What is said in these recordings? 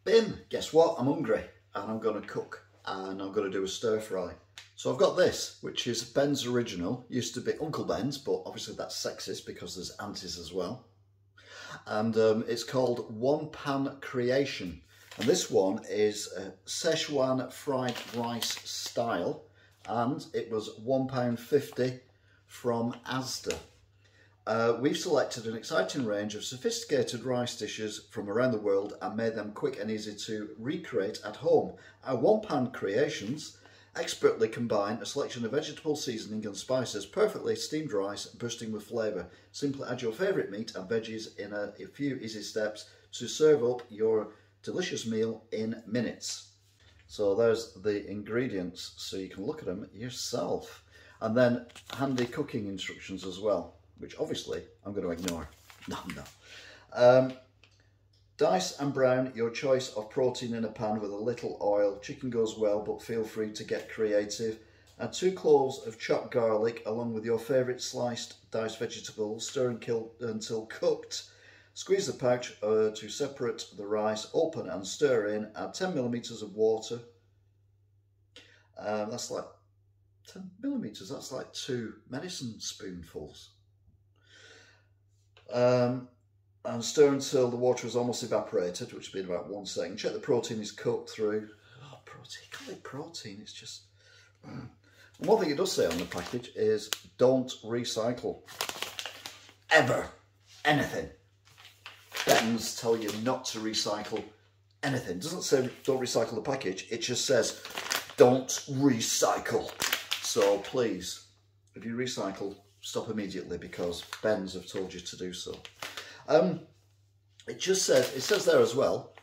Bim, guess what? I'm hungry and I'm going to cook and I'm going to do a stir fry. So I've got this, which is Ben's Original. Used to be Uncle Ben's, but obviously that's sexist because there's aunties as well. And it's called One Pan Creation. And this one is Szechuan fried rice style. And it was £1.50 from Asda. We've selected an exciting range of sophisticated rice dishes from around the world and made them quick and easy to recreate at home. Our one-pan creations expertly combine a selection of vegetable seasoning and spices, perfectly steamed rice bursting with flavour. Simply add your favourite meat and veggies in a few easy steps to serve up your delicious meal in minutes. So there's the ingredients, so you can look at them yourself. And then handy cooking instructions as well, which obviously I'm going to ignore. No. Dice and brown your choice of protein in a pan with a little oil. Chicken goes well, but feel free to get creative. Add 2 cloves of chopped garlic along with your favourite sliced diced vegetables. Stir until cooked. Squeeze the pouch to separate the rice. Open and stir in. Add 10 millimetres of water. That's like 10 millimetres. That's like 2 medicine spoonfuls. And stir until the water is almost evaporated, which will be in about 1 second. Check the protein is cooked through. Oh, protein, you call it protein, it's just... And one thing it does say on the package is don't recycle. Ever. Anything. Ben's tell you not to recycle anything. It doesn't say don't recycle the package, it just says don't recycle. So please, if you recycle, stop immediately because Ben's have told you to do so. It says there as well,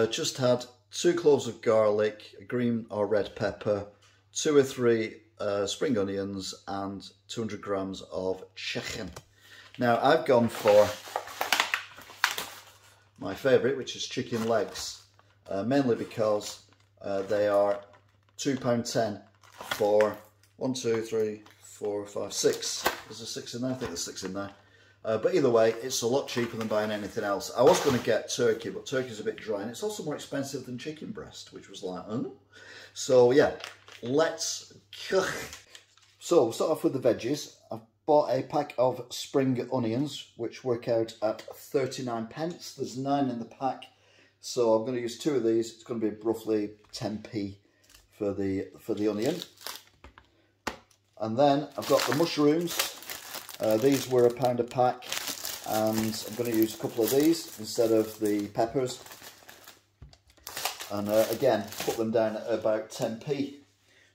just had 2 cloves of garlic, a green or red pepper, 2 or 3 spring onions and 200 grams of chicken. Now I've gone for my favourite, which is chicken legs, mainly because they are £2.10 for 1, 2, 3, 4, 5, 6. There's a 6 in there, I think there's 6 in there. But either way, it's a lot cheaper than buying anything else. I was going to get turkey, but turkey's a bit dry, and it's also more expensive than chicken breast, which was like, So yeah, let's cook. So we'll start off with the veggies. I've bought a pack of spring onions, which work out at 39p. There's 9 in the pack, so I'm going to use 2 of these. It's going to be roughly 10p for the onion. And then I've got the mushrooms. These were £1 a pack, and I'm going to use a couple of these instead of the peppers. And again, put them down at about 10p.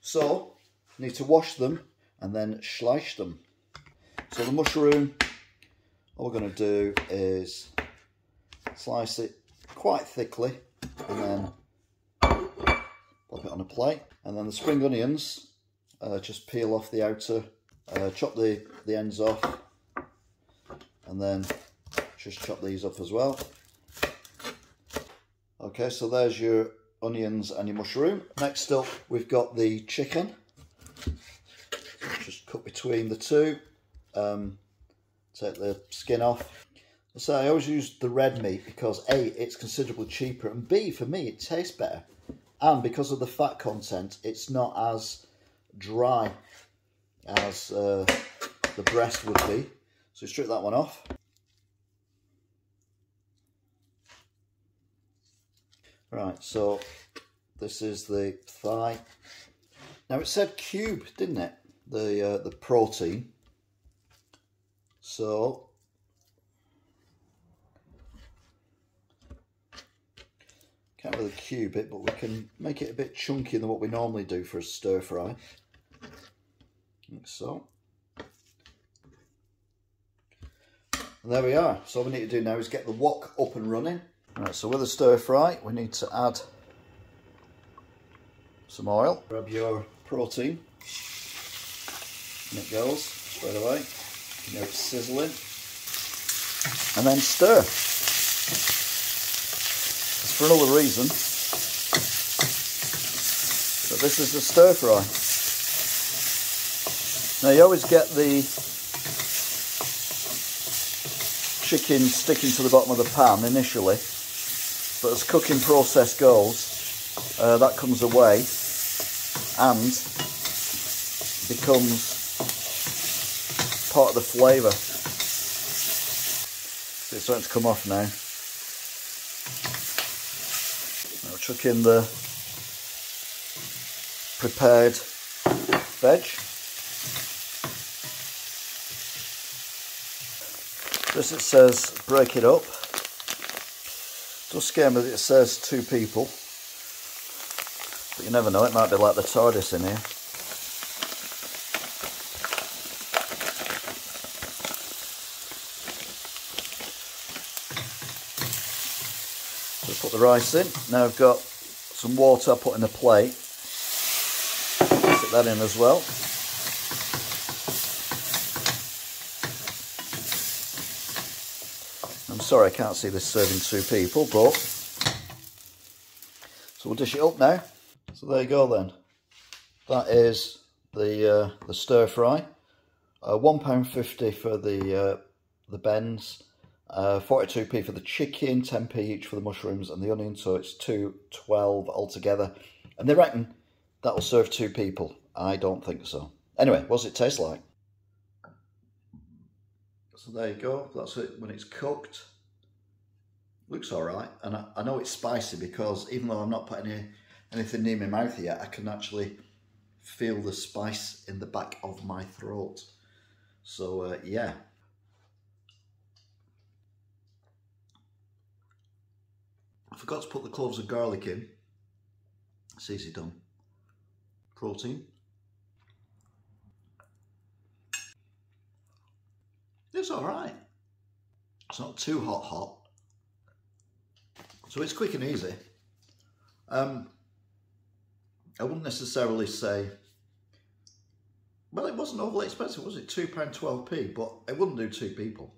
So, need to wash them and then slice them. So the mushroom, all we're going to do is slice it quite thickly and then pop it on a plate. And then the spring onions, just peel off the outer, chop the ends off, and then just chop these up as well. Okay, so there's your onions and your mushroom. Next up, we've got the chicken. Just cut between the two. Take the skin off. So I always use the red meat because A, it's considerably cheaper, and B, for me, it tastes better. And because of the fat content, it's not as dry as the breast would be. So strip that one off. Right, so this is the thigh. Now it said cube, didn't it? The protein. So can't really cube it, but we can make it a bit chunkier than what we normally do for a stir fry. Like so. And there we are. So all we need to do now is get the wok up and running. Right, so with a stir fry, we need to add some oil. Grab your protein. And it goes straight away. You know, it's sizzling. And then stir. It's for another reason. So this is the stir fry. Now you always get the chicken sticking to the bottom of the pan initially. but as cooking process goes, that comes away and becomes part of the flavour. So it's starting to come off now. I'll chuck in the prepared veg. This, it says break it up. Does scare me that it says 2 people, but you never know, it might be like the TARDIS in here. So put the rice in. Now I've got some water I put in a plate. Stick that in as well. I'm sorry I can't see this serving 2 people, but so we'll dish it up now. So there you go then. That is the stir fry. £1.50 for the bens, 42p for the chicken, 10p each for the mushrooms and the onion, so it's £2.12 altogether. And they reckon that'll serve 2 people. I don't think so. Anyway, what does it taste like? So there you go, that's it when it's cooked. Looks alright, and I know it's spicy because even though I'm not putting anything near my mouth yet, I can actually feel the spice in the back of my throat. So yeah. I forgot to put the cloves of garlic in. It's easy done. Protein. It's alright. It's not too hot. So it's quick and easy. I wouldn't necessarily say, well, it wasn't overly expensive, was it? £2.12p, but it wouldn't do 2 people.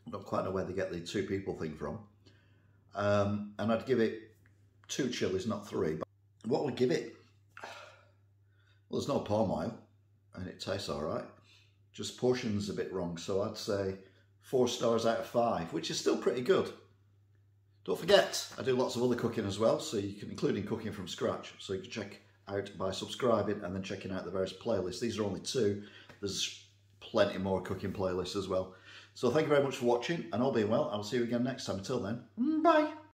I don't quite know where they get the 2 people thing from. And I'd give it 2 chilies, not 3. But what would I give it? Well, there's no palm oil, and it tastes alright. Just portion's a bit wrong, so I'd say 4 stars out of 5, which is still pretty good. Don't forget, I do lots of other cooking as well, so you can, including cooking from scratch. So you can check out by subscribing and then checking out the various playlists. These are only 2. There's plenty more cooking playlists as well. So thank you very much for watching, and all being well, I'll see you again next time. Until then, bye.